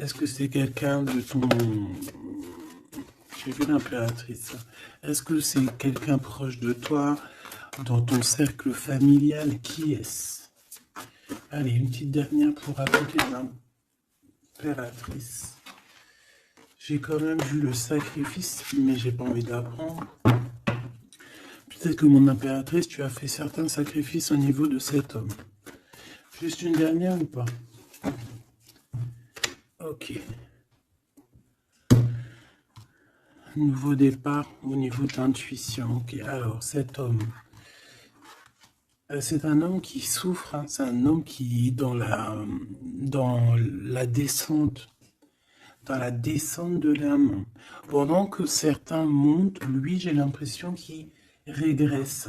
Est-ce que c'est quelqu'un de ton... J'ai vu l'impératrice. Est-ce que c'est quelqu'un proche de toi, dans ton cercle familial? Qui est-ce? Allez, une petite dernière pour appliquer l'impératrice. J'ai quand même vu le sacrifice, mais j'ai pas envie d'apprendre. Peut-être que mon impératrice, tu as fait certains sacrifices au niveau de cet homme. Juste une dernière ou pas? Ok. Nouveau départ au niveau d'intuition. Ok, alors cet homme, c'est un homme qui souffre, hein. C'est un homme qui est dans la descente, de l'âme. Pendant que certains montent, lui, j'ai l'impression qu'il régresse.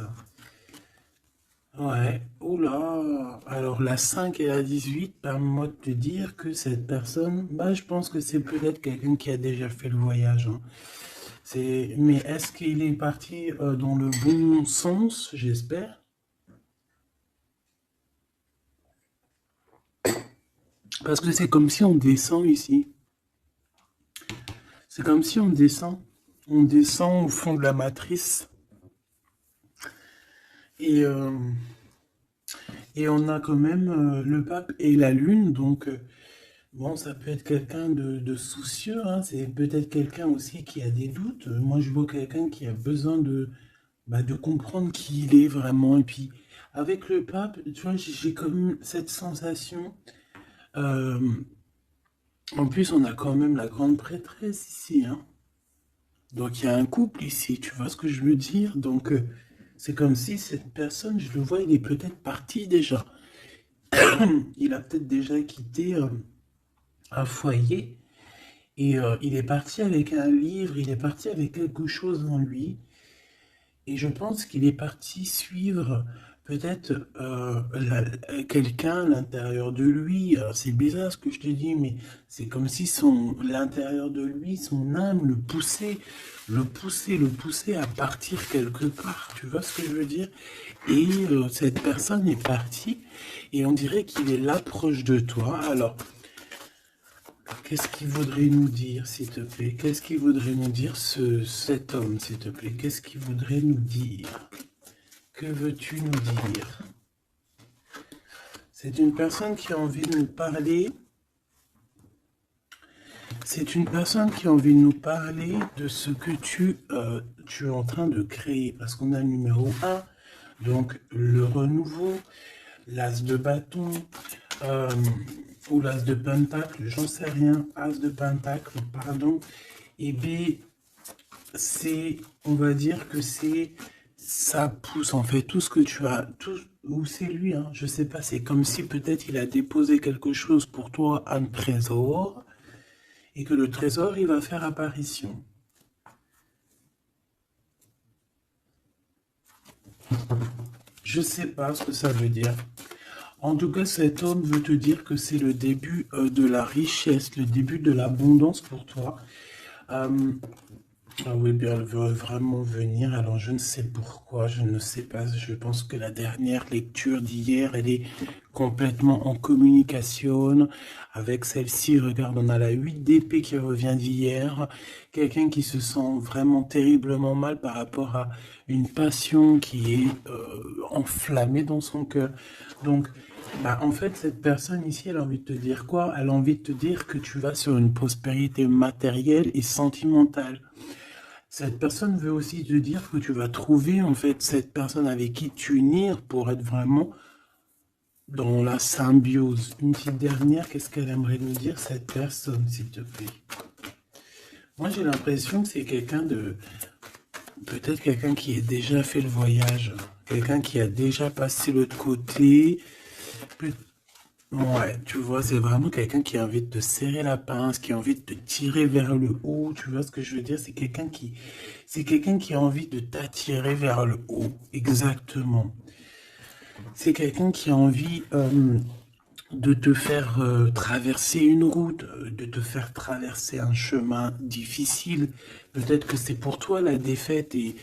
Ouais, oula. Alors la 5 et la 18, permets-moi de te dire que cette personne, bah, je pense que c'est peut-être quelqu'un qui a déjà fait le voyage, hein. Mais est-ce qu'il est parti dans le bon sens, j'espère? Parce que c'est comme si on descend ici. C'est comme si on descend. On descend au fond de la matrice. Et, euh, et on a quand même le pape et la lune. Donc, bon, ça peut être quelqu'un de soucieux, hein. C'est peut-être quelqu'un aussi qui a des doutes. Moi, je vois quelqu'un qui a besoin de comprendre qui il est vraiment. Et puis, avec le pape, tu vois, j'ai comme cette sensation. euh, En plus, on a quand même la grande prêtresse ici, hein. Donc, il y a un couple ici, tu vois ce que je veux dire? Donc, c'est comme si cette personne, je le vois, il est peut-être parti déjà. Il a peut-être déjà quitté un foyer et il est parti avec un livre, il est parti avec quelque chose en lui. Et je pense qu'il est parti suivre peut-être quelqu'un à l'intérieur de lui. Alors, c'est bizarre ce que je te dis, mais c'est comme si l'intérieur de lui, son âme le poussait à partir quelque part. Tu vois ce que je veux dire? Et cette personne est partie et on dirait qu'il est là proche de toi. Alors, qu'est-ce qu'il voudrait nous dire, s'il te plaît? Qu'est-ce qu'il voudrait nous dire, cet homme, s'il te plaît? Qu'est-ce qu'il voudrait nous dire? Que veux-tu nous dire? C'est une personne qui a envie de nous parler. C'est une personne qui a envie de nous parler de ce que tu es en train de créer. Parce qu'on a le numéro 1, donc le renouveau, l'as de bâton, euh, ou l'as de pentacle, j'en sais rien, as de pentacle, pardon. Et B, on va dire que ça pousse en fait tout ce que tu as, ou c'est lui, hein, je sais pas, c'est comme si peut-être il a déposé quelque chose pour toi, un trésor, et que le trésor, il va faire apparition. Je sais pas ce que ça veut dire. En tout cas, cet homme veut te dire que c'est le début de la richesse, le début de l'abondance pour toi. Euh, Ah oui, bien, elle veut vraiment venir. Alors, je ne sais pourquoi, je ne sais pas. Je pense que la dernière lecture d'hier, elle est complètement en communication avec celle-ci. Regarde, on a la 8 d'épée qui revient d'hier. Quelqu'un qui se sent vraiment terriblement mal par rapport à une passion qui est enflammée dans son cœur. Donc, bah, en fait, cette personne ici, elle a envie de te dire quoi? Elle a envie de te dire que tu vas sur une prospérité matérielle et sentimentale. Cette personne veut aussi te dire que tu vas trouver en fait cette personne avec qui t'unir pour être vraiment dans la symbiose. Une petite dernière, qu'est-ce qu'elle aimerait nous dire cette personne, s'il te plaît? Moi, j'ai l'impression que c'est peut-être quelqu'un qui a déjà fait le voyage, quelqu'un qui a déjà passé l'autre côté. Ouais, tu vois, c'est vraiment quelqu'un qui a envie de te serrer la pince, qui a envie de te tirer vers le haut. Tu vois ce que je veux dire? C'est quelqu'un qui a envie de t'attirer vers le haut. Exactement. C'est quelqu'un qui a envie de te faire traverser une route, de te faire traverser un chemin difficile. Peut-être que c'est pour toi la défaite et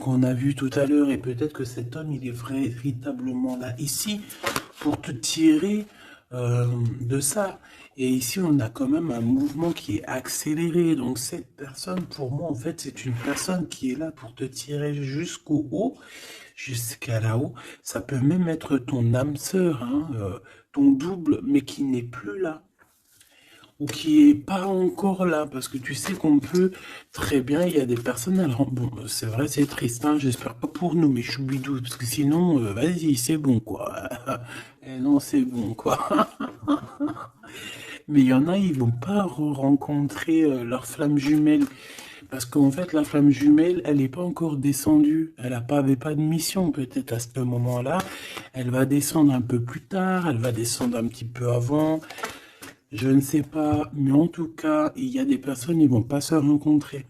qu'on a vu tout à l'heure, et peut-être que cet homme, il est véritablement là ici pour te tirer de ça. Et ici, on a quand même un mouvement qui est accéléré. Donc, cette personne, pour moi, en fait, c'est une personne qui est là pour te tirer jusqu'au haut, jusqu'à là-haut. Ça peut même être ton âme sœur, hein, ton double, mais qui n'est plus là. Ou qui est pas encore là, parce que tu sais qu'on peut très bien, il y a des personnes, alors bon, c'est vrai, c'est triste, hein, j'espère pas pour nous, mais choubidou, parce que sinon, vas-y, c'est bon, quoi. Et non, c'est bon, quoi. Mais il y en a, ils vont pas rencontrer leur flamme jumelle. Parce qu'en fait, la flamme jumelle, elle n'est pas encore descendue. Elle avait pas de mission, peut-être à ce moment-là. Elle va descendre un peu plus tard, elle va descendre un petit peu avant. Je ne sais pas, mais en tout cas, il y a des personnes, ils vont pas se rencontrer.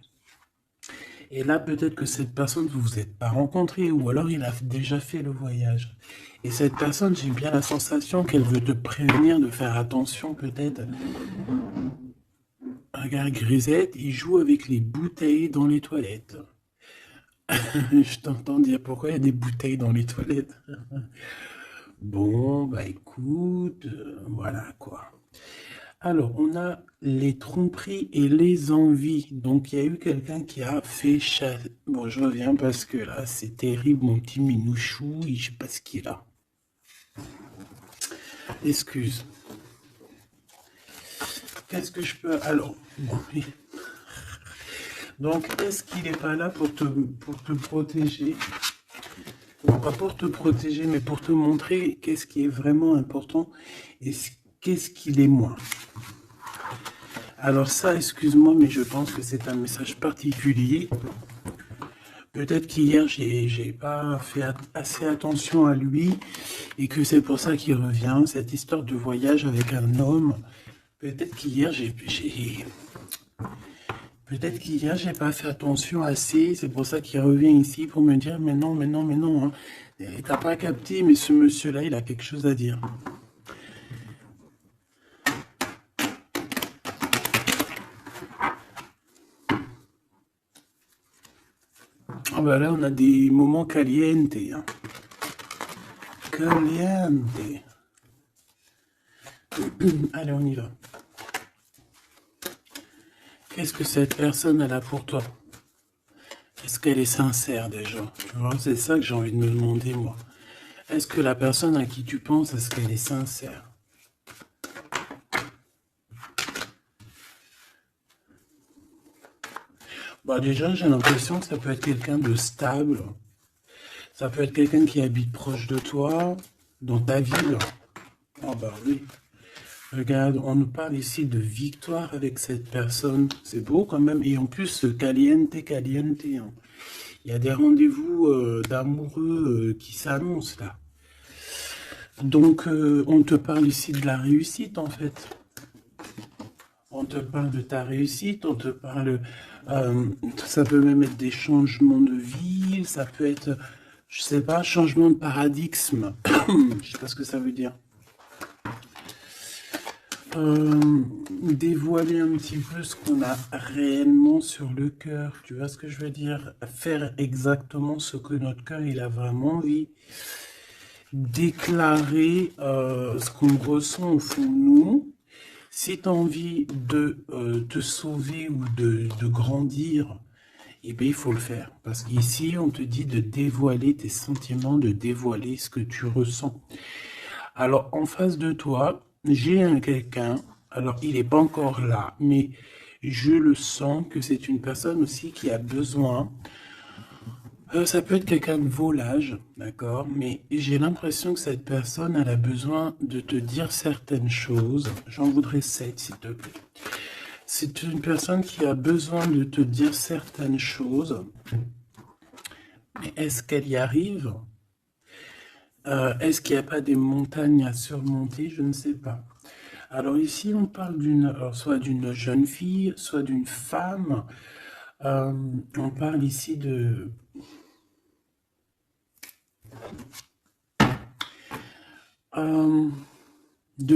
Et là, peut-être que cette personne, vous vous êtes pas rencontré, ou alors il a déjà fait le voyage. Et cette personne, j'ai bien la sensation qu'elle veut te prévenir de faire attention, peut-être. Regarde, Grisette, il joue avec les bouteilles dans les toilettes. Je t'entends dire pourquoi il y a des bouteilles dans les toilettes. Bon, bah écoute, voilà quoi. Alors, on a les tromperies et les envies. Donc, il y a eu quelqu'un qui a fait chasse. Bon, je reviens parce que là, c'est terrible, mon petit minouchou. Je sais pas ce qu'il a. Excuse. Qu'est-ce que je peux... Alors, bon, donc, est-ce qu'il n'est pas là pour te protéger? Bon, pas pour te protéger, mais pour te montrer qu'est-ce qui est vraiment important et qu'est-ce qu'il est moins. Alors ça, excuse-moi, mais je pense que c'est un message particulier. Peut-être qu'hier, j'ai pas fait assez attention à lui et que c'est pour ça qu'il revient, cette histoire de voyage avec un homme. Peut-être qu'hier, Peut-être qu'hier, j'ai pas fait attention assez, c'est pour ça qu'il revient ici pour me dire, mais non, mais non, mais non, hein. T'as pas capté, mais ce monsieur-là, il a quelque chose à dire. Ah bah là, on a des moments caliente, hein. Caliente. Allez, on y va. Qu'est-ce que cette personne elle a pour toi? Est-ce qu'elle est sincère déjà? Tu vois, c'est ça que j'ai envie de me demander, moi. Est-ce que la personne à qui tu penses, est-ce qu'elle est sincère? Bah déjà, j'ai l'impression que ça peut être quelqu'un de stable. Ça peut être quelqu'un qui habite proche de toi, dans ta ville. Ah bah oui. Regarde, on nous parle ici de victoire avec cette personne. C'est beau quand même. Et en plus, caliente, caliente, hein. Il y a des rendez-vous d'amoureux qui s'annoncent là. Donc, on te parle ici de la réussite en fait. On te parle de ta réussite, on te parle... ça peut même être des changements de ville, ça peut être, je sais pas, changement de paradigme. Je sais pas ce que ça veut dire. Dévoiler un petit peu ce qu'on a réellement sur le cœur. Tu vois ce que je veux dire? Faire exactement ce que notre cœur il a vraiment envie. Déclarer ce qu'on ressent au fond de nous. Si tu as envie de te sauver ou de grandir, eh bien, il faut le faire. Parce qu'ici, on te dit de dévoiler tes sentiments, de dévoiler ce que tu ressens. Alors, en face de toi, j'ai quelqu'un, alors il n'est pas encore là, mais je le sens que c'est une personne aussi qui a besoin. Ça peut être quelqu'un de volage, d'accord, mais j'ai l'impression que cette personne, elle a besoin de te dire certaines choses. J'en voudrais 7, s'il te plaît. C'est une personne qui a besoin de te dire certaines choses. Mais est-ce qu'elle y arrive? Est-ce qu'il n'y a pas des montagnes à surmonter? Je ne sais pas. Alors ici, on parle soit d'une jeune fille, soit d'une femme. On parle ici de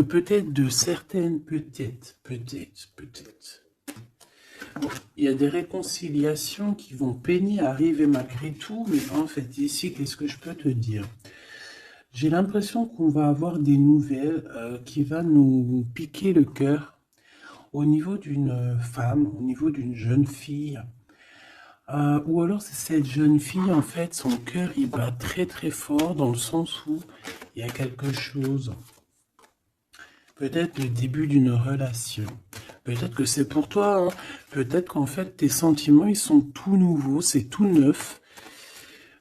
peut-être de certaines, peut-être. Bon, il y a des réconciliations qui vont peiner à arriver malgré tout, mais en fait, ici, qu'est-ce que je peux te dire? J'ai l'impression qu'on va avoir des nouvelles qui va nous piquer le cœur au niveau d'une femme, au niveau d'une jeune fille. Ou alors c'est cette jeune fille, en fait, son cœur il bat très très fort dans le sens où il y a quelque chose. Peut-être le début d'une relation. Peut-être que c'est pour toi, hein. Peut-être qu'en fait tes sentiments ils sont tout nouveaux, c'est tout neuf.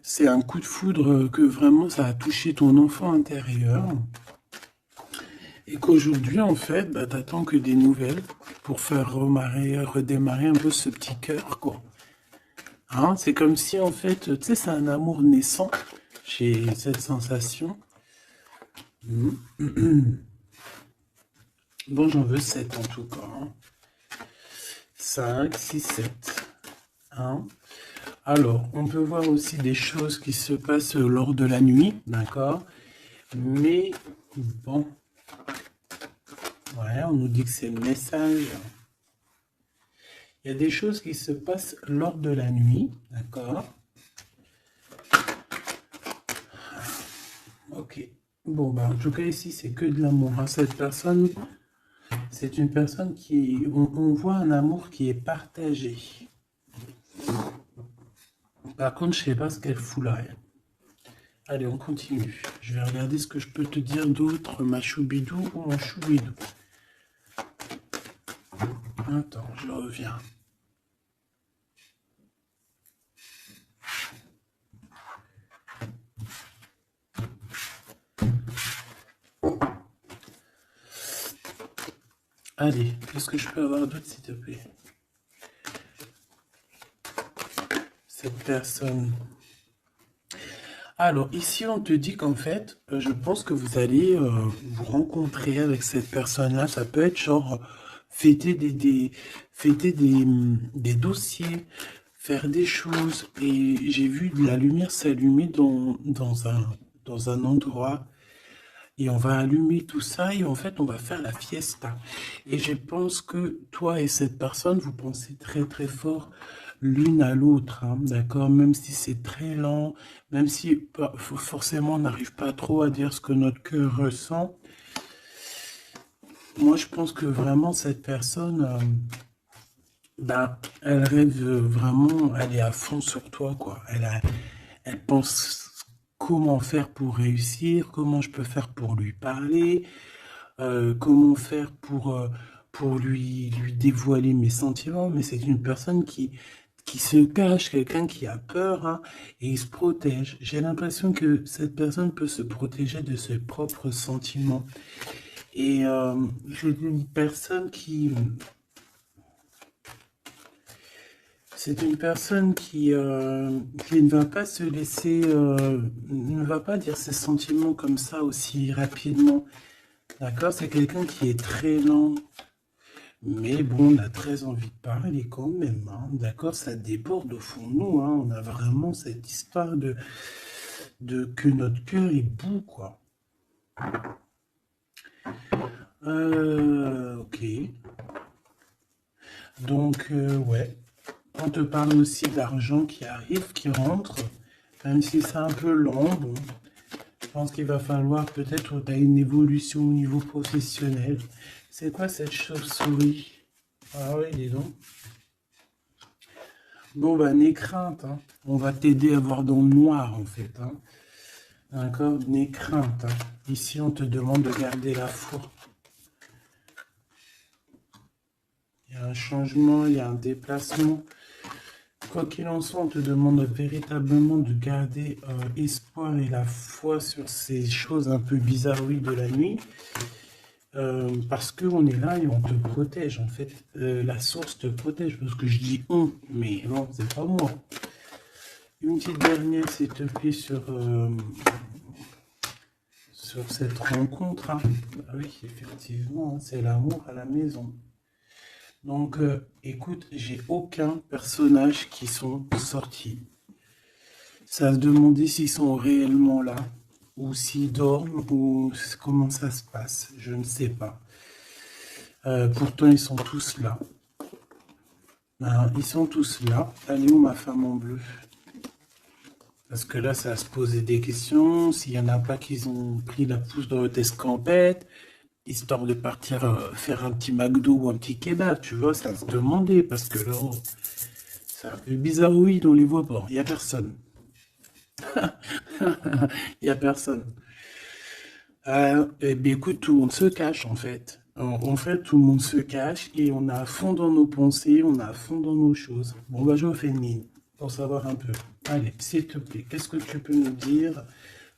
C'est un coup de foudre que vraiment ça a touché ton enfant intérieur. Et qu'aujourd'hui, en fait, bah, t'attends que des nouvelles pour faire redémarrer un peu ce petit cœur, quoi. Hein, c'est comme si, en fait, tu sais, c'est un amour naissant. J'ai cette sensation. Bon, j'en veux 7 en tout cas. 5, 6, 7. Hein. Alors, on peut voir aussi des choses qui se passent lors de la nuit, d'accord? Mais, bon, ouais, on nous dit que c'est le message. Il y a des choses qui se passent lors de la nuit, d'accord? Ok. Bon, bah, en tout cas, ici, c'est que de l'amour, hein. Cette personne, c'est une personne qui... On voit un amour qui est partagé. Par contre, je sais pas ce qu'elle fout là. Allez, on continue. Je vais regarder ce que je peux te dire d'autre, ma choubidou ou mon choubidou. Attends, je reviens. Allez, qu'est-ce que je peux avoir d'autre, s'il te plaît? Cette personne. Alors, ici, on te dit qu'en fait, je pense que vous allez vous rencontrer avec cette personne-là. Ça peut être genre fêter des dossiers, faire des choses. Et j'ai vu de la lumière s'allumer dans un endroit. Et on va allumer tout ça et en fait, on va faire la fiesta. Et je pense que toi et cette personne, vous pensez très très fort l'une à l'autre, hein, d'accord? Même si c'est très lent, même si forcément on n'arrive pas trop à dire ce que notre cœur ressent. Moi, je pense que vraiment cette personne, ben, elle rêve vraiment, elle est à fond sur toi, quoi. Elle pense comment faire pour réussir, comment je peux faire pour lui parler, comment faire pour lui dévoiler mes sentiments, mais c'est une personne qui se cache, quelqu'un qui a peur, hein, et il se protège. J'ai l'impression que cette personne peut se protéger de ses propres sentiments. Et c'est une personne qui ne va pas se laisser, ne va pas dire ses sentiments comme ça aussi rapidement. D'accord? C'est quelqu'un qui est très lent. Mais bon, on a très envie de parler quand même, hein. D'accord? Ça déborde au fond de nous, hein. On a vraiment cette histoire de que notre cœur est bout, quoi. Ok. Donc, ouais. On te parle aussi d'argent qui arrive, qui rentre, même si c'est un peu lent. Bon, je pense qu'il va falloir peut-être une évolution au niveau professionnel. C'est quoi cette chauve-souris? Ah oui, dis donc. Bon, bah, n'aie crainte, hein. On va t'aider à voir dans le noir, en fait, hein. D'accord? N'aie crainte, hein. Ici, on te demande de garder la foi. Il y a un changement, il y a un déplacement. Quoi qu'il en soit, on te demande véritablement de garder espoir et la foi sur ces choses un peu bizarroïdes de la nuit. Parce qu'on est là et on te protège. En fait, la source te protège. Parce que je dis on, mais non, c'est pas moi. Une petite dernière, s'il te plaît, sur cette rencontre. Hein. Ah oui, effectivement, hein, c'est l'amour à la maison. Donc, écoute, j'ai aucun personnage qui sont sortis. Ça se demandait s'ils sont réellement là, ou s'ils dorment, ou comment ça se passe. Je ne sais pas. Pourtant, ils sont tous là. Ils sont tous là. Elle est où ma femme en bleu? Parce que là, ça va se poser des questions. S'il y en a pas qui ont pris la pousse dans votre escampette, histoire de partir faire un petit McDo ou un petit kebab, tu vois, ça va se demander. Parce que là, oh, c'est un peu bizarre, oui, on les voit pas. Il y a personne. Il y a personne. Eh bien, écoute, tout le monde se cache, en fait. En fait, tout le monde se cache et on est à fond dans nos pensées, on est à fond dans nos choses. Bon, bah, je refais une ligne pour savoir un peu. Allez, s'il te plaît, qu'est-ce que tu peux nous dire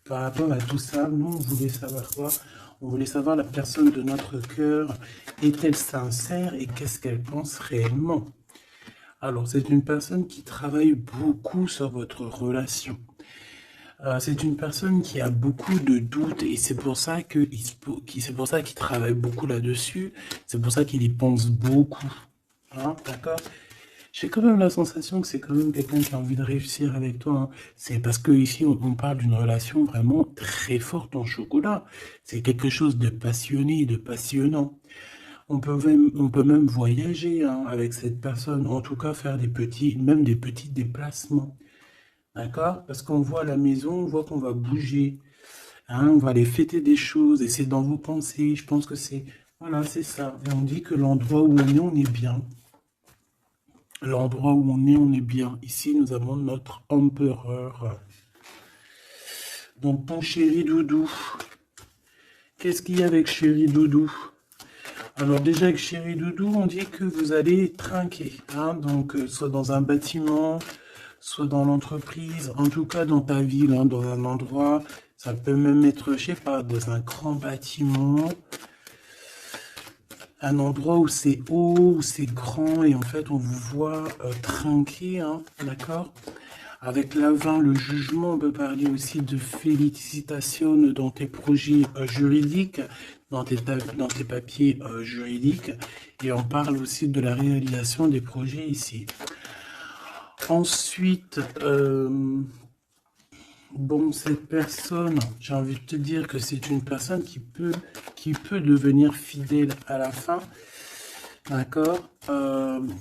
par rapport à tout ça? Nous, on voulait savoir quoi? On voulait savoir la personne de notre cœur. Est-elle sincère et qu'est-ce qu'elle pense réellement? Alors, c'est une personne qui travaille beaucoup sur votre relation. C'est une personne qui a beaucoup de doutes et c'est pour ça c'est pour ça qu'il travaille beaucoup là-dessus. C'est pour ça qu'il y pense beaucoup. Hein, d'accord? J'ai quand même la sensation que c'est quand même quelqu'un qui a envie de réussir avec toi. Hein. C'est parce que ici on parle d'une relation vraiment très forte en chocolat. C'est quelque chose de passionné, de passionnant. On peut même voyager hein, avec cette personne. En tout cas, faire même des petits déplacements. D'accord? Parce qu'on voit la maison, on voit qu'on va bouger, hein, on va aller fêter des choses, et c'est dans vos pensées, je pense que c'est... Voilà, c'est ça. Et on dit que l'endroit où on est bien. L'endroit où on est bien. Ici, nous avons notre empereur. Donc, ton chéri doudou, qu'est-ce qu'il y a avec chéri doudou? Alors déjà, avec chéri doudou, on dit que vous allez trinquer, hein, donc soit dans un bâtiment, soit dans l'entreprise, en tout cas dans ta ville, hein, dans un endroit, ça peut même être, je sais pas, dans un grand bâtiment, un endroit où c'est haut, où c'est grand, et en fait on vous voit trinquer, hein, d'accord? Avec l'avant, le jugement, on peut parler aussi de félicitations dans tes projets juridiques, dans tes papiers juridiques, et on parle aussi de la réalisation des projets ici. Ensuite, bon, cette personne, j'ai envie de te dire que c'est une personne qui peut devenir fidèle à la fin. D'accord?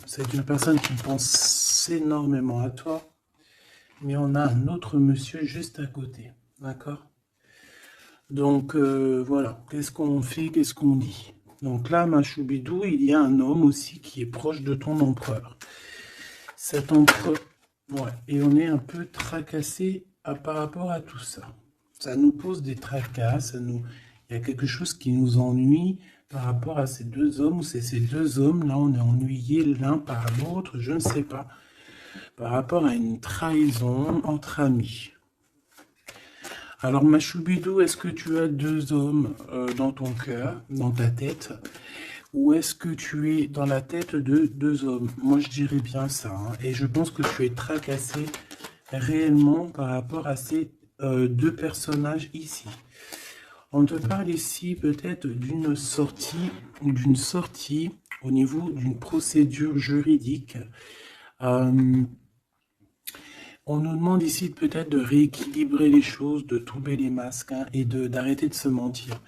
C'est une personne qui pense énormément à toi. Mais on a un autre monsieur juste à côté. D'accord? Donc, voilà. Qu'est-ce qu'on fait? Qu'est-ce qu'on dit? Donc là, ma choubidou, il y a un homme aussi qui est proche de ton empereur. Cet empereur... Ouais. Et on est un peu tracassé par rapport à tout ça. Ça nous pose des tracas, il y a quelque chose qui nous ennuie par rapport à ces deux hommes, ou c'est ces deux hommes, là on est ennuyés l'un par l'autre, je ne sais pas, par rapport à une trahison entre amis. Alors ma choubidou, est-ce que tu as deux hommes dans ton cœur, dans ta tête, ou est-ce que tu es dans la tête de deux hommes? Moi je dirais bien ça, hein, et je pense que tu es tracassé réellement par rapport à ces deux personnages ici. On te parle ici peut-être d'une sortie au niveau d'une procédure juridique. On nous demande ici peut-être de rééquilibrer les choses, de tomber les masques hein, et d'arrêter de se mentir.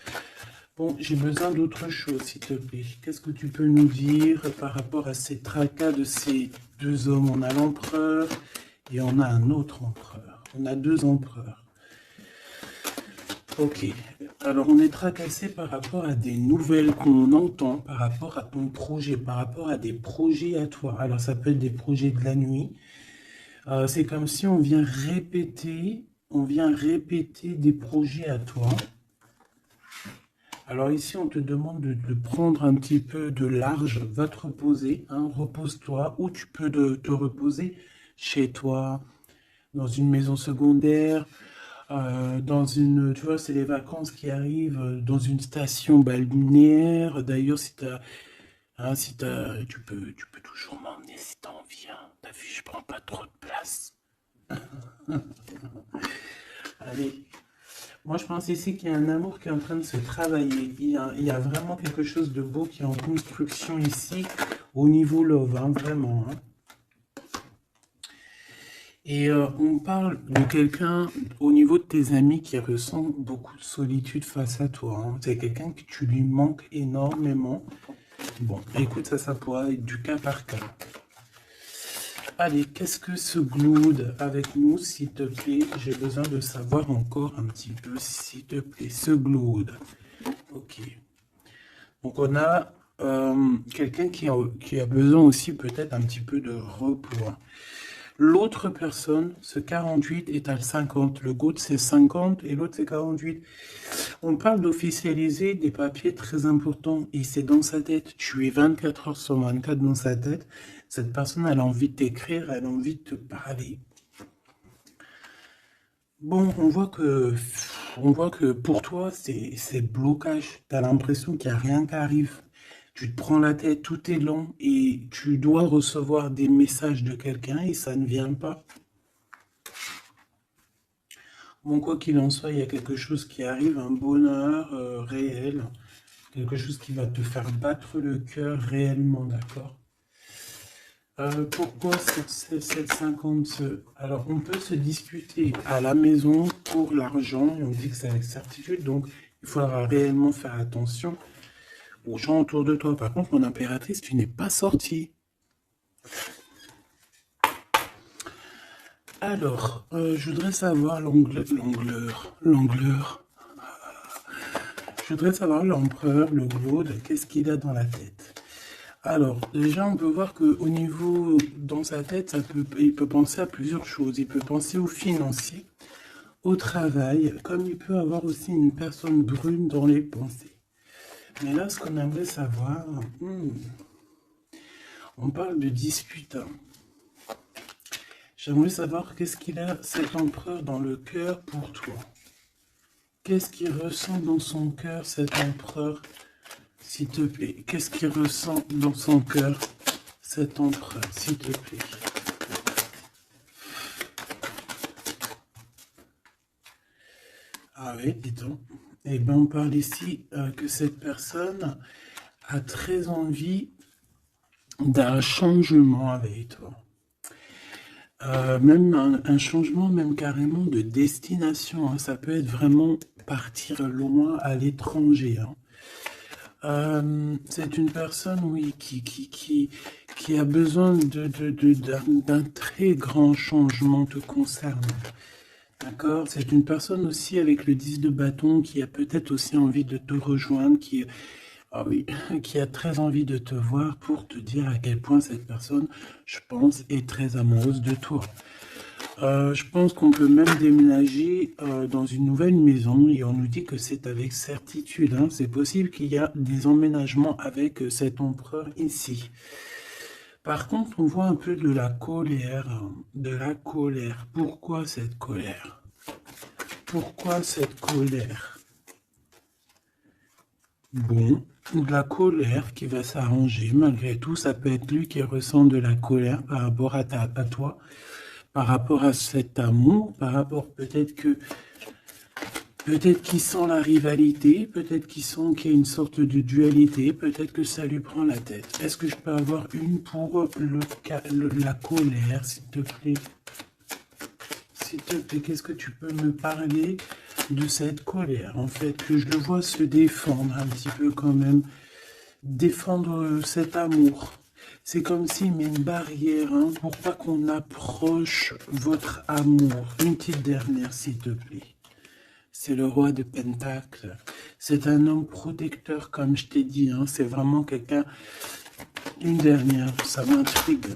Bon, j'ai besoin d'autre chose, s'il te plaît. Qu'est-ce que tu peux nous dire par rapport à ces tracas de ces deux hommes? On a l'empereur et on a un autre empereur. On a deux empereurs. Ok. Alors, on est tracassé par rapport à des nouvelles qu'on entend, par rapport à ton projet, par rapport à des projets à toi. Alors, ça peut être des projets de la nuit. C'est comme si on vient répéter des projets à toi. Alors ici, on te demande de prendre un petit peu de large, va te reposer, hein, repose-toi, ou tu peux te reposer chez toi, dans une maison secondaire, tu vois, c'est les vacances qui arrivent, dans une station balnéaire. D'ailleurs, tu peux toujours m'emmener si t'en envie. Hein. T'as vu, je prends pas trop de place. Allez. Moi, je pense ici qu'il y a un amour qui est en train de se travailler. Il y a vraiment quelque chose de beau qui est en construction ici, au niveau love, hein, vraiment. Hein. Et on parle de quelqu'un au niveau de tes amis qui ressent beaucoup de solitude face à toi. Hein. C'est quelqu'un que tu lui manques énormément. Bon, écoute, ça pourra être du cas par cas. Allez, qu'est-ce que ce glued avec nous, s'il te plaît? J'ai besoin de savoir encore un petit peu, s'il te plaît, ce glued. Ok. Donc on a quelqu'un qui a besoin aussi peut-être un petit peu de repos. L'autre personne, ce 48 est à 50. Le GOAT c'est 50 et l'autre c'est 48. On parle d'officialiser des papiers très importants et c'est dans sa tête. Tu es 24 heures sur 24 dans sa tête. Cette personne, elle a envie de t'écrire, elle a envie de te parler. Bon, on voit que pour toi, c'est blocage. Tu as l'impression qu'il n'y a rien qui arrive. Tu te prends la tête, tout est lent et tu dois recevoir des messages de quelqu'un et ça ne vient pas. Bon, quoi qu'il en soit, il y a quelque chose qui arrive, un bonheur réel, quelque chose qui va te faire battre le cœur réellement, d'accord? Pourquoi cette 50? Alors, on peut se discuter à la maison pour l'argent et on dit que c'est avec certitude, donc il faudra réellement faire attention aux gens autour de toi. Par contre, mon impératrice, tu n'es pas sortie. Alors, je voudrais savoir l'angleur. Je voudrais savoir l'empereur, le Claude, qu'est-ce qu'il a dans la tête. Alors, déjà, on peut voir qu'au niveau, dans sa tête, il peut penser à plusieurs choses. Il peut penser au financier, au travail, comme il peut avoir aussi une personne brune dans les pensées. Mais là, ce qu'on aimerait savoir, on parle de dispute. J'aimerais savoir qu'est-ce qu'il a, cet empereur, dans le cœur pour toi. Qu'est-ce qu'il ressent dans son cœur, cet empereur, s'il te plaît? Qu'est-ce qu'il ressent dans son cœur, cet empereur, s'il te plaît? Ah oui, dis donc. Eh bien, on parle ici que cette personne a très envie d'un changement avec toi. Même un changement, même carrément de destination. Hein. Ça peut être vraiment partir loin à l'étranger. Hein. C'est une personne, oui, qui a besoin d'un très grand changement te concernant. D'accord? C'est une personne aussi avec le 10 de bâton qui a peut-être aussi envie de te rejoindre, ah oui, qui a très envie de te voir pour te dire à quel point cette personne, je pense, est très amoureuse de toi. Je pense qu'on peut même déménager dans une nouvelle maison et on nous dit que c'est avec certitude. Hein. C'est possible qu'il y a des emménagements avec cet empereur ici. Par contre, on voit un peu de la colère. De la colère. Pourquoi cette colère? Pourquoi cette colère? Bon, de la colère qui va s'arranger. Malgré tout, ça peut être lui qui ressent de la colère par rapport à toi, par rapport à cet amour, par rapport peut-être qu'il sent la rivalité, peut-être qu'il sent qu'il y a une sorte de dualité, peut-être que ça lui prend la tête. Est-ce que je peux avoir une pour la colère, s'il te plaît? S'il te plaît, qu'est-ce que tu peux me parler de cette colère? En fait, que je le vois se défendre un petit peu quand même, défendre cet amour. C'est comme s'il met une barrière hein, pour pas qu'on approche votre amour. Une petite dernière, s'il te plaît. C'est le roi de Pentacle. C'est un homme protecteur, comme je t'ai dit. Hein. C'est vraiment quelqu'un... Une dernière, ça m'intrigue.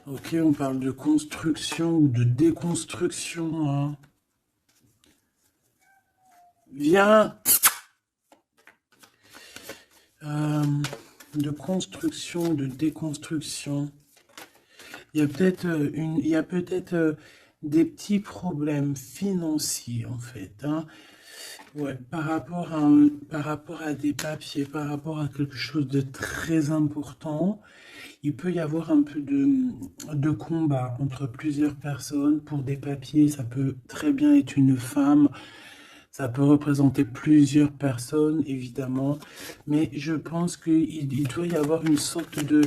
Ok, on parle de construction ou de déconstruction. Hein. Viens. De construction, de déconstruction. Il y a peut-être des petits problèmes financiers en fait. Hein. Ouais, par rapport à des papiers, par rapport à quelque chose de très important, il peut y avoir un peu de combat entre plusieurs personnes pour des papiers. Ça peut très bien être une femme. Ça peut représenter plusieurs personnes, évidemment, mais je pense qu'il doit y avoir une sorte de,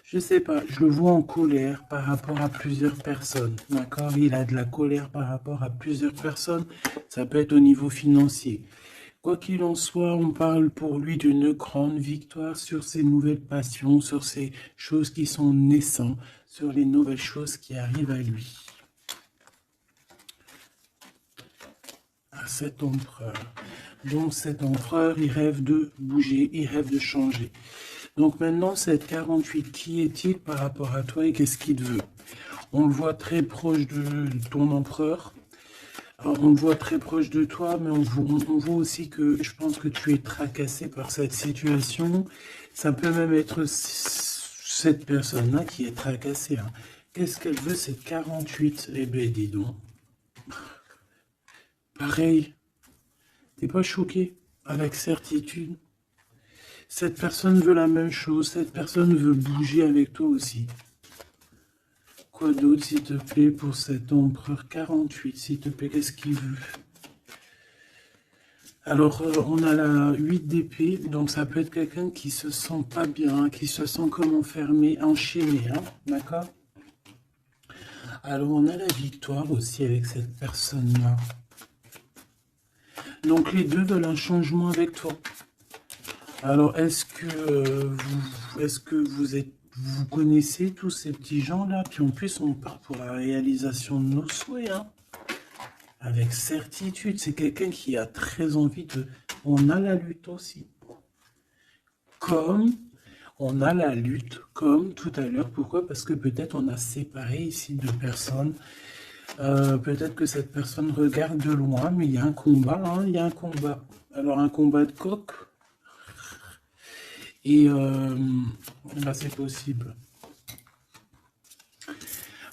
je sais pas, je le vois en colère par rapport à plusieurs personnes, d'accord? Il a de la colère par rapport à plusieurs personnes, ça peut être au niveau financier. Quoi qu'il en soit, on parle pour lui d'une grande victoire sur ses nouvelles passions, sur ces choses qui sont naissantes, sur les nouvelles choses qui arrivent à lui. À cet empereur. Donc cet empereur, il rêve de bouger, il rêve de changer. Donc maintenant, cette 48, qui est-il par rapport à toi et qu'est-ce qu'il veut? On le voit très proche de ton empereur. On le voit très proche de toi, mais on voit aussi que je pense que tu es tracassé par cette situation. Ça peut même être cette personne-là qui est tracassée. Hein. Qu'est-ce qu'elle veut, cette 48? Eh ben, dis donc. Pareil. T'es pas choqué? Avec certitude. Cette personne veut la même chose. Cette personne veut bouger avec toi aussi. Quoi d'autre, s'il te plaît, pour cet empereur 48, s'il te plaît, qu'est-ce qu'il veut? Alors, on a la 8 d'épée, donc ça peut être quelqu'un qui se sent pas bien, qui se sent comme enfermé, enchaîné, hein, d'accord? Alors, on a la victoire aussi avec cette personne-là. Donc, les deux veulent un changement avec toi. Alors, est-ce que vous connaissez tous ces petits gens-là? Puis en plus, on part pour la réalisation de nos souhaits, hein? Avec certitude, c'est quelqu'un qui a très envie de... On a la lutte aussi. Comme on a la lutte, comme tout à l'heure. Pourquoi? Parce que peut-être on a séparé ici deux personnes. Peut-être que cette personne regarde de loin, mais il y a un combat, hein, il y a un combat. Alors un combat de coq. Et là, c'est possible.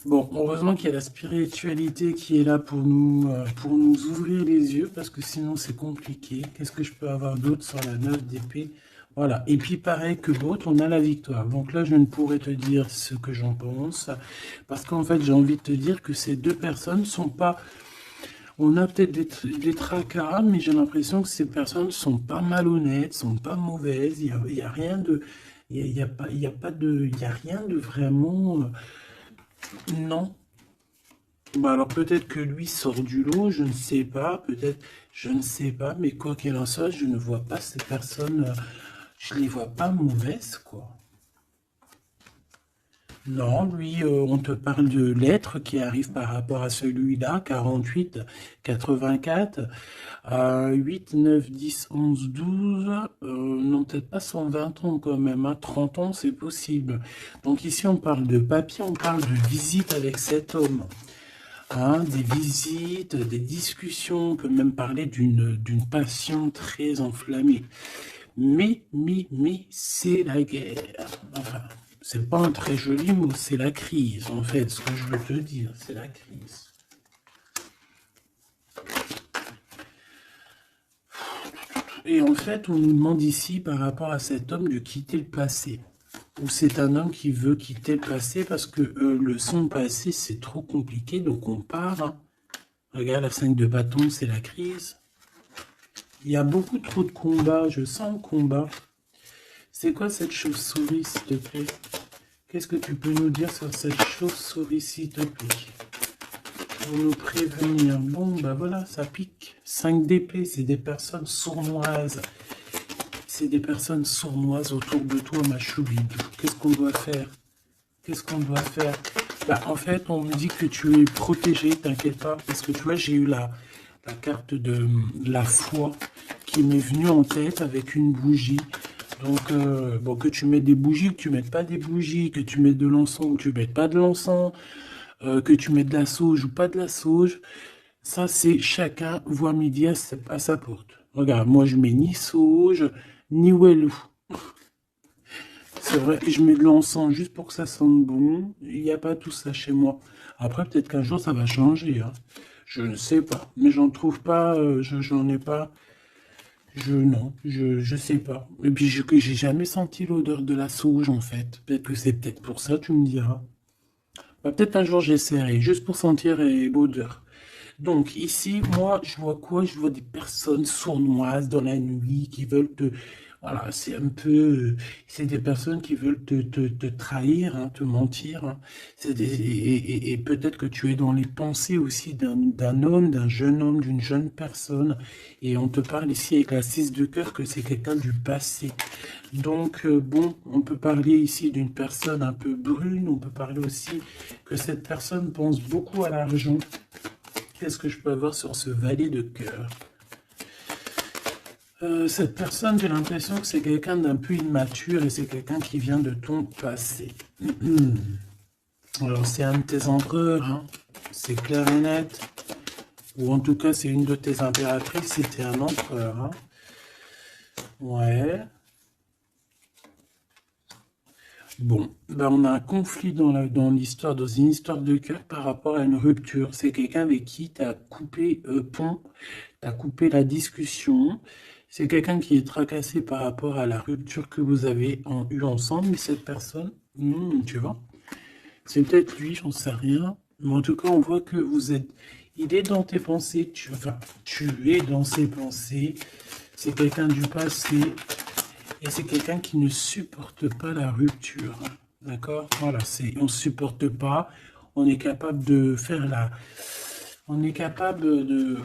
Bon, heureusement qu'il y a la spiritualité qui est là pour nous ouvrir les yeux, parce que sinon c'est compliqué. Qu'est-ce que je peux avoir d'autre sur la 9 d'épée? Voilà. Et puis pareil que l'autre, on a la victoire. Donc là, je ne pourrais te dire ce que j'en pense, parce qu'en fait, j'ai envie de te dire que ces deux personnes sont pas... On a peut-être des tracas, mais j'ai l'impression que ces personnes sont pas malhonnêtes, sont pas mauvaises. Il y a rien de... Il y a pas, il y a pas de... Il y a rien de vraiment... Non. Bah alors peut-être que lui sort du lot, je ne sais pas, peut-être, je ne sais pas, mais quoi qu'il en soit, je ne vois pas ces personnes, je les vois pas mauvaises, quoi. Non, lui, on te parle de l'être qui arrive par rapport à celui-là, 48, 84, 8, 9, 10, 11, 12, non, peut-être pas 120 ans quand même, hein, 30 ans, c'est possible. Donc ici, on parle de papier, on parle de visite avec cet homme. Hein, des visites, des discussions, on peut même parler d'une passion très enflammée. Mais, c'est la guerre. Enfin, c'est pas un très joli mot, c'est la crise, en fait, ce que je veux te dire, c'est la crise. Et en fait, on nous demande ici, par rapport à cet homme, de quitter le passé. Ou c'est un homme qui veut quitter le passé parce que son passé, c'est trop compliqué, donc on part. Hein. Regarde, la 5 de bâton, c'est la crise. Il y a beaucoup trop de combats, je sens le combat. C'est quoi cette chauve-souris, s'il te plaît? Qu'est-ce que tu peux nous dire sur cette chauve-souris, s'il te plaît? Pour nous prévenir. Bon, bah voilà, ça pique. 5 d'épée, c'est des personnes sournoises. C'est des personnes sournoises autour de toi, ma choubidou. Qu'est-ce qu'on doit faire? Qu'est-ce qu'on doit faire? Bah, en fait, on me dit que tu es protégé, t'inquiète pas. Parce que tu vois, j'ai eu la carte de la foi qui m'est venue en tête avec une bougie. Donc, bon, que tu mets des bougies, que tu mettes pas des bougies, que tu mets de l'encens ou que tu mettes pas de l'encens, que tu mets de la sauge ou pas de la sauge, ça c'est chacun voit midi à sa porte. Regarde, moi je mets ni sauge, ni wellou. C'est vrai que je mets de l'encens juste pour que ça sente bon. Il n'y a pas tout ça chez moi. Après, peut-être qu'un jour ça va changer. Hein. Je ne sais pas. Mais j'en trouve pas, j'en ai pas. Non, je sais pas. Et puis j'ai jamais senti l'odeur de la sauge en fait. Peut-être que c'est peut-être pour ça, tu me diras. Bah, peut-être un jour j'essaierai, juste pour sentir l'odeur. Donc ici, moi, je vois quoi? Je vois des personnes sournoises dans la nuit qui veulent te... Voilà, c'est un peu, c'est des personnes qui veulent te trahir, hein, te mentir, hein. Et peut-être que tu es dans les pensées aussi d'un homme, d'un jeune homme, d'une jeune personne. Et on te parle ici avec la 6 de cœur que c'est quelqu'un du passé. Donc, bon, on peut parler ici d'une personne un peu brune. On peut parler aussi que cette personne pense beaucoup à l'argent. Qu'est-ce que je peux avoir sur ce valet de cœur? Cette personne, j'ai l'impression que c'est quelqu'un d'un peu immature et c'est quelqu'un qui vient de ton passé. Alors, c'est un de tes empereurs, hein. C'est clair et net. Ou en tout cas, c'est une de tes impératrices, c'était un empereur, hein. Ouais. Bon, ben on a un conflit dans l'histoire, dans une histoire de cœur par rapport à une rupture. C'est quelqu'un avec qui tu as coupé pont, tu as coupé la discussion. C'est quelqu'un qui est tracassé par rapport à la rupture que vous avez eue ensemble, mais cette personne, tu vois, c'est peut-être lui, j'en sais rien. Mais en tout cas, on voit que vous êtes. Il est dans tes pensées, enfin, tu es dans ses pensées. C'est quelqu'un du passé. Et c'est quelqu'un qui ne supporte pas la rupture. D'accord? Voilà, on ne supporte pas. On est capable de faire la. On est capable de.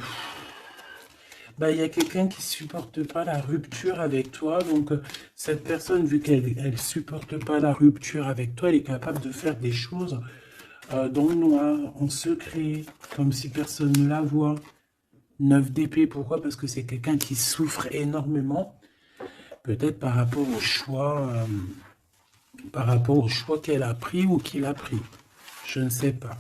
Bah, il y a quelqu'un qui supporte pas la rupture avec toi. Donc, cette personne, vu qu'elle supporte pas la rupture avec toi, elle est capable de faire des choses dans le noir, en secret, comme si personne ne la voit. 9 d'épée, pourquoi? Parce que c'est quelqu'un qui souffre énormément, peut-être par rapport au choix qu'elle a pris ou qu'il a pris. Je ne sais pas.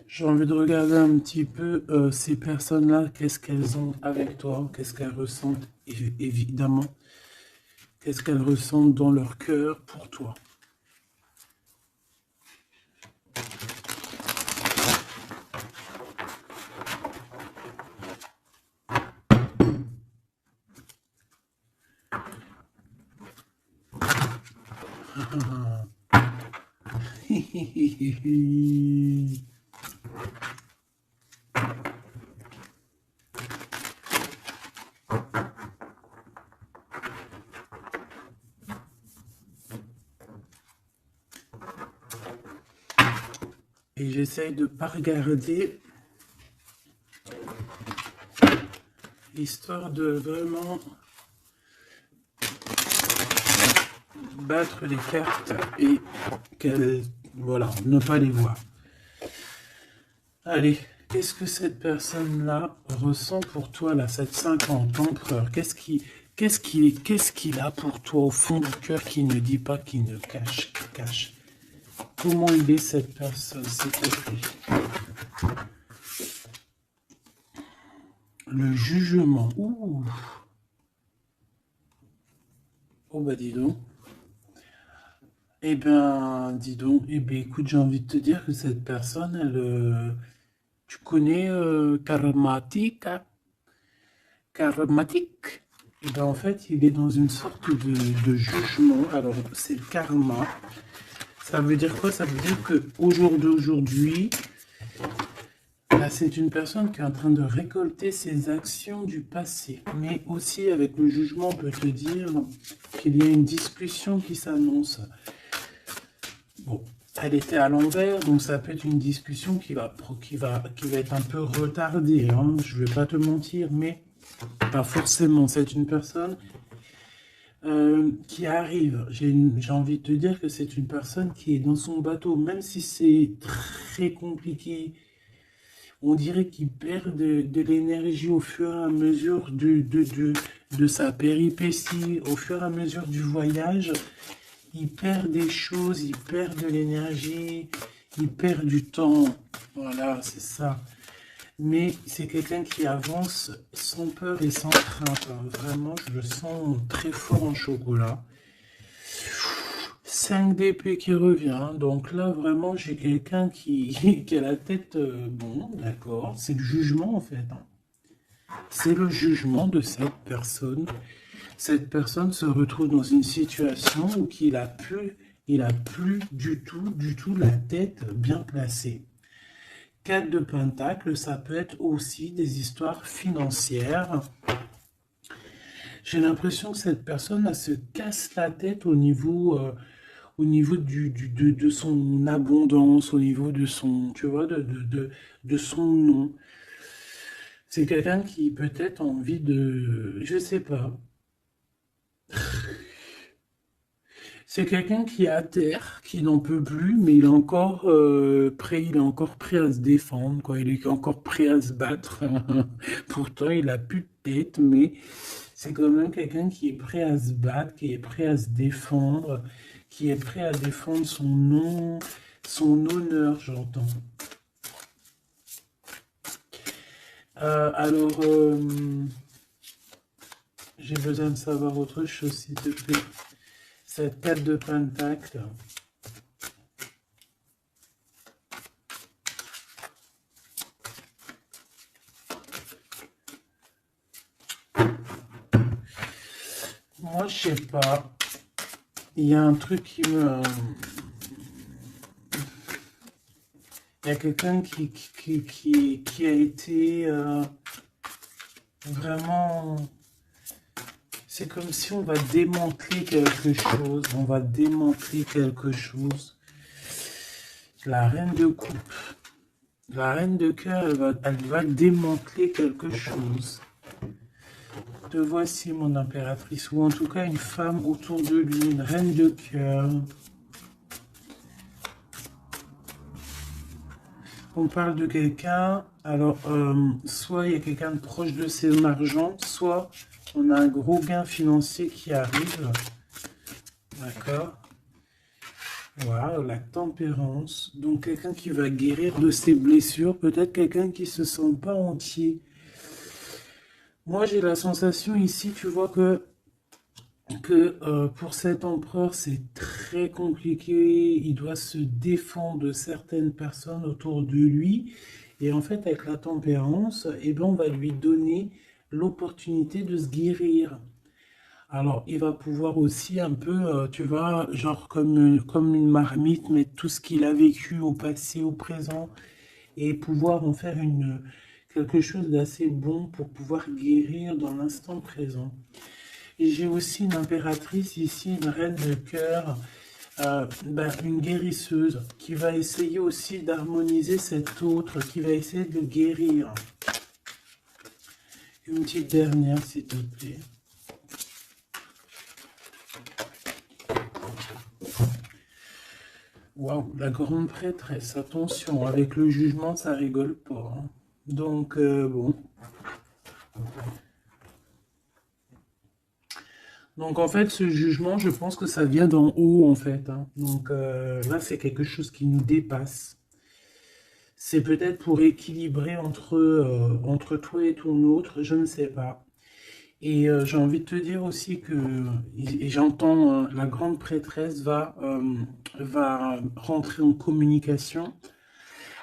J'ai envie de regarder un petit peu ces personnes-là, qu'est-ce qu'elles ont avec toi, qu'est-ce qu'elles ressentent, évidemment, qu'est-ce qu'elles ressentent dans leur cœur pour toi. Et j'essaye de ne pas regarder, histoire de vraiment battre les cartes et qu'elles, voilà, ne pas les voir. Allez, qu'est-ce que cette personne-là ressent pour toi, là, cette 50 empereur? Qu'est-ce qu'il a pour toi au fond du cœur qui ne dit pas, qui ne cache? Comment il est cette personne, s'il te plaît? Le jugement. Ouh. Oh bah dis donc. Eh ben, dis donc. Eh ben, écoute, j'ai envie de te dire que cette personne, tu connais Karmatik, hein? Karmatik. Eh ben, en fait, il est dans une sorte de jugement. Alors, c'est le karma. Ça veut dire quoi? Ça veut dire que aujourd'hui, là, c'est une personne qui est en train de récolter ses actions du passé. Mais aussi, avec le jugement, on peut te dire qu'il y a une discussion qui s'annonce. Bon, elle était à l'envers, donc ça peut être une discussion qui va être un peu retardée, hein. Je ne vais pas te mentir, mais pas forcément. C'est une personne qui arrive. J'ai envie de te dire que c'est une personne qui est dans son bateau, même si c'est très compliqué. On dirait qu'il perd de l'énergie au fur et à mesure de sa péripétie, au fur et à mesure du voyage. Il perd des choses, il perd de l'énergie, il perd du temps. Voilà, c'est ça. Mais c'est quelqu'un qui avance sans peur et sans crainte, hein. Vraiment, je le sens très fort en chocolat. 5 d'épée qui revient. Donc là, vraiment, j'ai quelqu'un qui a la tête... bon, d'accord. C'est le jugement, en fait, hein. C'est le jugement de cette personne cette personne se retrouve dans une situation où il a plus du tout la tête bien placée. 4 de Pentacle, ça peut être aussi des histoires financières. J'ai l'impression que cette personne elle se casse la tête au niveau de son abondance, au niveau de son, tu vois, de son nom. C'est quelqu'un qui peut-être a envie de, je sais pas. C'est quelqu'un qui est à terre, qui n'en peut plus, mais il est encore prêt, il est encore prêt à se défendre, quoi. Il est encore prêt à se battre. Pourtant, il a plus de tête, mais c'est quand même quelqu'un qui est prêt à se battre, qui est prêt à se défendre, qui est prêt à défendre son nom, son honneur, j'entends. Alors, j'ai besoin de savoir autre chose, s'il te plaît. Cette 4 de Pentacle. Moi, je sais pas. Il y a un truc qui me... Il y a quelqu'un qui a été vraiment... C'est comme si on va démanteler quelque chose. On va démanteler quelque chose. La reine de coupe. La reine de cœur, elle va démanteler quelque chose. Te voici, mon impératrice. Ou en tout cas, une femme autour de lui. Une reine de cœur. On parle de quelqu'un. Alors, soit il y a quelqu'un de proche de son argent, soit... on a un gros gain financier qui arrive. D'accord. Voilà, la tempérance. Donc, quelqu'un qui va guérir de ses blessures. Peut-être quelqu'un qui ne se sent pas entier. Moi, j'ai la sensation ici, tu vois, que pour cet empereur, c'est très compliqué. Il doit se défendre de certaines personnes autour de lui. Et en fait, avec la tempérance, eh ben, on va lui donner l'opportunité de se guérir. Alors, il va pouvoir aussi un peu, tu vois, genre comme une marmite, mettre tout ce qu'il a vécu au passé, au présent, et pouvoir en faire quelque chose d'assez bon pour pouvoir guérir dans l'instant présent. Et j'ai aussi une impératrice ici, une reine de cœur, une guérisseuse, qui va essayer aussi d'harmoniser cet autre, qui va essayer de le guérir. Une petite dernière, s'il te plaît. Waouh, la grande prêtresse, attention, avec le jugement, ça rigole pas. Hein. Donc, bon. Donc, en fait, ce jugement, je pense que ça vient d'en haut, en fait. Hein. Donc, là, c'est quelque chose qui nous dépasse. C'est peut-être pour équilibrer entre toi et ton autre, je ne sais pas. Et j'ai envie de te dire aussi que, et j'entends, la grande prêtresse va rentrer en communication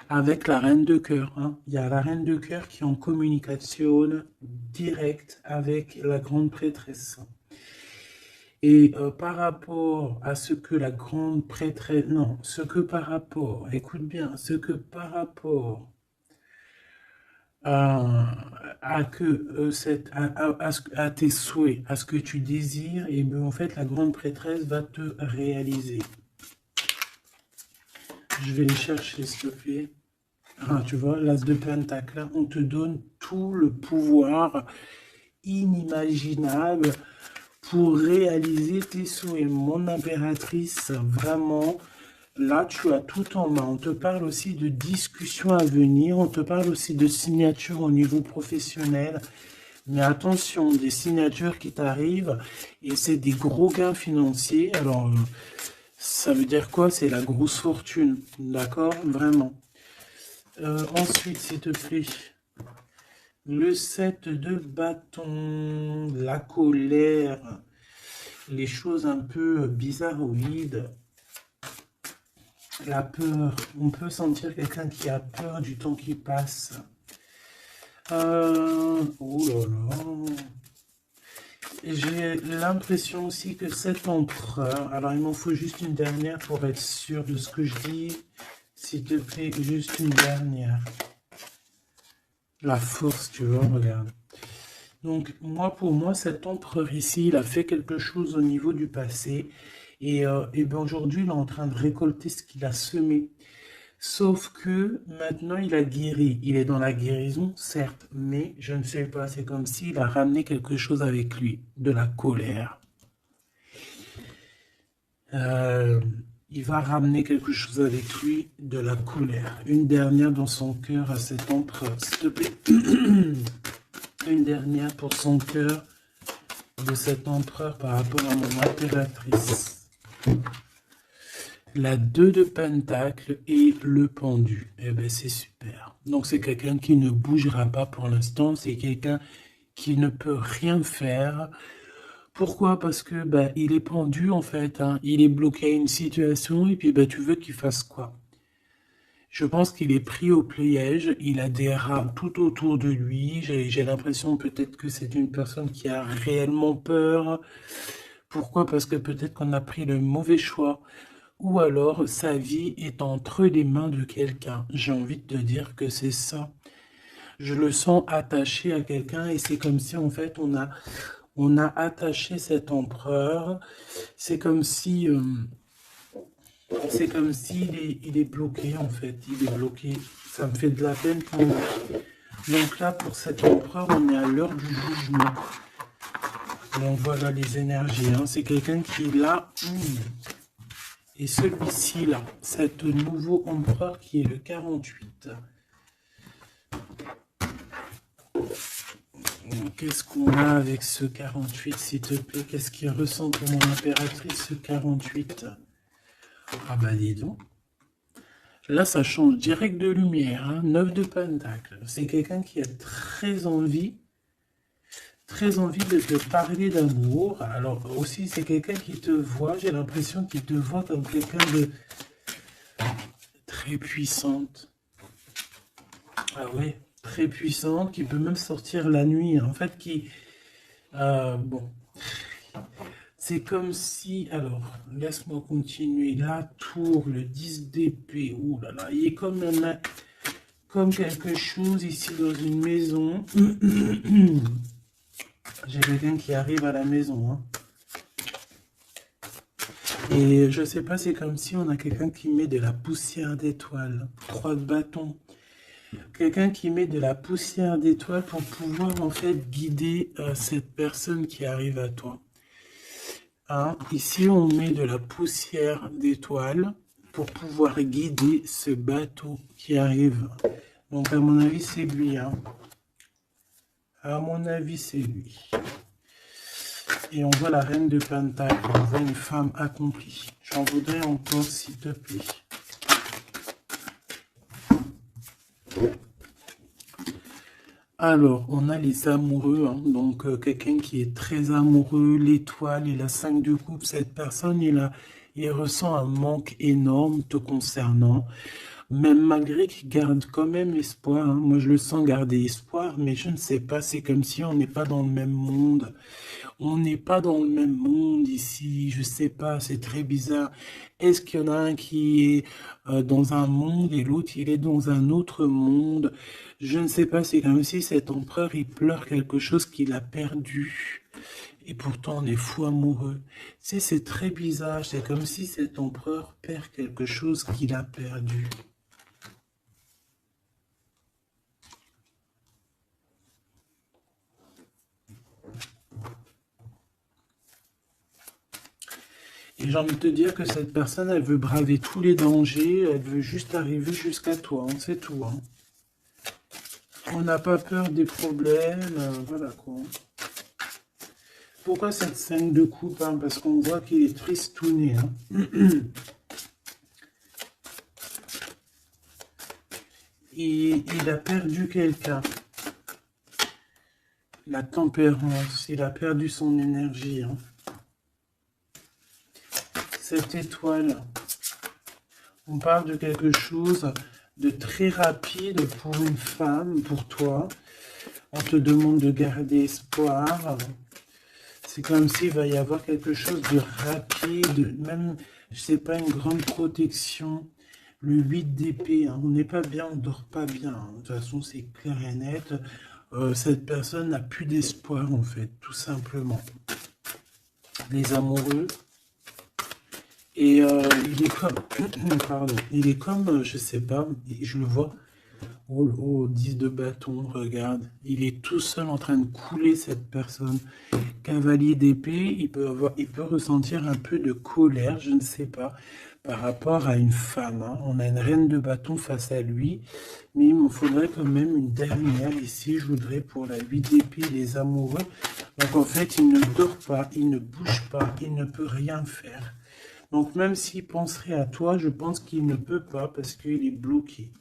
avec la reine de cœur. Hein. Il y a la reine de cœur qui est en communication directe avec la grande prêtresse. Et par rapport à ce que la grande prêtresse... Non, ce que par rapport... Écoute bien, ce que par rapport à que à tes souhaits, à ce que tu désires, et bien en fait la grande prêtresse va te réaliser. Je vais les chercher s'il te plaît. Ah, tu vois, l'as de pentacle, là, on te donne tout le pouvoir inimaginable pour réaliser tes souhaits. Mon impératrice, vraiment, là, tu as tout en main. On te parle aussi de discussions à venir. On te parle aussi de signatures au niveau professionnel. Mais attention, des signatures qui t'arrivent et c'est des gros gains financiers. Alors, ça veut dire quoi? C'est la grosse fortune. D'accord? Vraiment. Ensuite, s'il te plaît, le 7 de bâton, la colère, les choses un peu bizarroïdes. La peur, on peut sentir quelqu'un qui a peur du temps qui passe. Oh là là. J'ai l'impression aussi que cet empereur... Alors, il m'en faut juste une dernière pour être sûr de ce que je dis. S'il te plaît, juste une dernière. La force, tu vois, regarde. Donc, pour moi, cet empereur ici, il a fait quelque chose au niveau du passé. Et ben aujourd'hui, il est en train de récolter ce qu'il a semé. Sauf que maintenant, il a guéri. Il est dans la guérison, certes, mais je ne sais pas. C'est comme s'il a ramené quelque chose avec lui, de la colère. Il va ramener quelque chose avec lui, de la colère. Une dernière dans son cœur à cet empereur, s'il te plaît. Une dernière pour son cœur de cet empereur par rapport à mon impératrice. La 2 de pentacle et le pendu. Eh bien, c'est super. Donc, c'est quelqu'un qui ne bougera pas pour l'instant. C'est quelqu'un qui ne peut rien faire. Pourquoi? Parce que il est pendu, en fait. Hein. Il est bloqué à une situation et puis tu veux qu'il fasse quoi? Je pense qu'il est pris au piège. Il a des rats tout autour de lui. J'ai l'impression peut-être que c'est une personne qui a réellement peur. Pourquoi? Parce que peut-être qu'on a pris le mauvais choix. Ou alors, sa vie est entre les mains de quelqu'un. J'ai envie de te dire que c'est ça. Je le sens attaché à quelqu'un et c'est comme si, en fait, on a attaché cet empereur. C'est comme si... c'est comme s'il il est bloqué, en fait. Il est bloqué. Ça me fait de la peine pour lui. Donc là, pour cet empereur, on est à l'heure du jugement. Donc voilà les énergies. Hein. C'est quelqu'un qui, là... Et celui-ci, là, cet nouveau empereur qui est le 48. Qu'est-ce qu'on a avec ce 48, s'il te plaît? Qu'est-ce qu'il ressent pour mon impératrice, ce 48? Ah bah dis donc. Là, ça change direct de lumière. Hein. 9 de pentacle. C'est quelqu'un qui a très envie de te parler d'amour. Alors aussi, c'est quelqu'un qui te voit, j'ai l'impression qu'il te voit comme quelqu'un de très puissante. Ah ouais, très puissante, qui peut même sortir la nuit. En fait, bon, c'est comme si... Alors, laisse-moi continuer. La tour, le 10 d'épée, ouh là là, il est comme quelque chose ici dans une maison. J'ai quelqu'un qui arrive à la maison. Hein. Et je sais pas, c'est comme si on a quelqu'un qui met de la poussière d'étoiles. 3 de bâton. Quelqu'un qui met de la poussière d'étoiles pour pouvoir en fait guider cette personne qui arrive à toi. Hein? Ici, on met de la poussière d'étoiles pour pouvoir guider ce bateau qui arrive. Donc à mon avis, c'est lui. Hein. À mon avis, c'est lui. Et on voit la reine de Pentacle, on voit une femme accomplie. J'en voudrais encore, s'il te plaît. Alors, on a les amoureux, hein. Donc quelqu'un qui est très amoureux, l'étoile et la 5 de coupe. Cette personne, il ressent un manque énorme te concernant. Même malgré qu'il garde quand même espoir, hein. Moi je le sens garder espoir, mais je ne sais pas, c'est comme si on n'est pas dans le même monde. On n'est pas dans le même monde ici, je sais pas, c'est très bizarre. Est-ce qu'il y en a un qui est dans un monde et l'autre il est dans un autre monde? Je ne sais pas, c'est comme si cet empereur il pleure quelque chose qu'il a perdu. Et pourtant on est fou amoureux. C'est très bizarre, c'est comme si cet empereur perd quelque chose qu'il a perdu. Et j'ai envie de te dire que cette personne, elle veut braver tous les dangers, elle veut juste arriver jusqu'à toi, hein, c'est tout. Hein. On n'a pas peur des problèmes, voilà quoi. Pourquoi cette 5 de coupe? Hein? Parce qu'on voit qu'il est tristouné. Hein. Il a perdu quelqu'un. La tempérance, il a perdu son énergie. Hein. Cette étoile, on parle de quelque chose de très rapide pour une femme, pour toi. On te demande de garder espoir. C'est comme s'il va y avoir quelque chose de rapide, même, je sais pas, une grande protection. Le 8 d'épée, hein, on n'est pas bien, on dort pas bien, hein. De toute façon, c'est clair et net. Cette personne n'a plus d'espoir, en fait, tout simplement. Les amoureux. Et il est comme, pardon, il est comme, je sais pas, je le vois, oh, 10 de bâton, regarde, il est tout seul en train de couler cette personne. Cavalier d'épée, il peut ressentir un peu de colère, je ne sais pas, par rapport à une femme, hein. On a une reine de bâton face à lui, mais il me faudrait quand même une dernière ici, je voudrais pour la 8 d'épée, les amoureux. Donc en fait, il ne dort pas, il ne bouge pas, il ne peut rien faire. Donc même s'il penserait à toi, je pense qu'il ne peut pas parce qu'il est bloqué.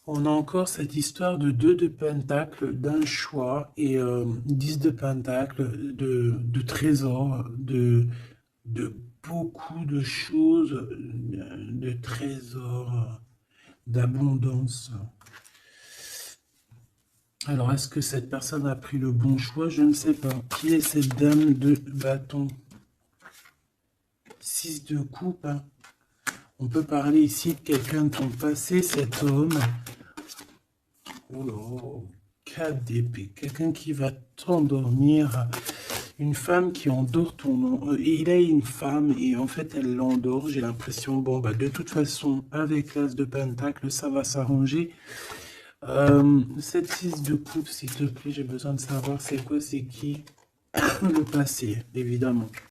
On a encore cette histoire de 2 de pentacle, d'un choix, et 10 de pentacle, de trésors, de beaucoup de choses, de trésors, d'abondance. Alors, est-ce que cette personne a pris le bon choix? Je ne sais pas. Qui est cette dame de bâton? 6 de coupe, hein. On peut parler ici de quelqu'un de ton passé, cet homme. Oh là, 4 d'épée. Quelqu'un qui va t'endormir. Une femme qui endort ton nom. Il a une femme et en fait elle l'endort. J'ai l'impression, bon bah de toute façon, avec l'as de pentacle, ça va s'arranger. Cette 6 de coupe, s'il te plaît, j'ai besoin de savoir c'est quoi, c'est qui. Le passé, évidemment.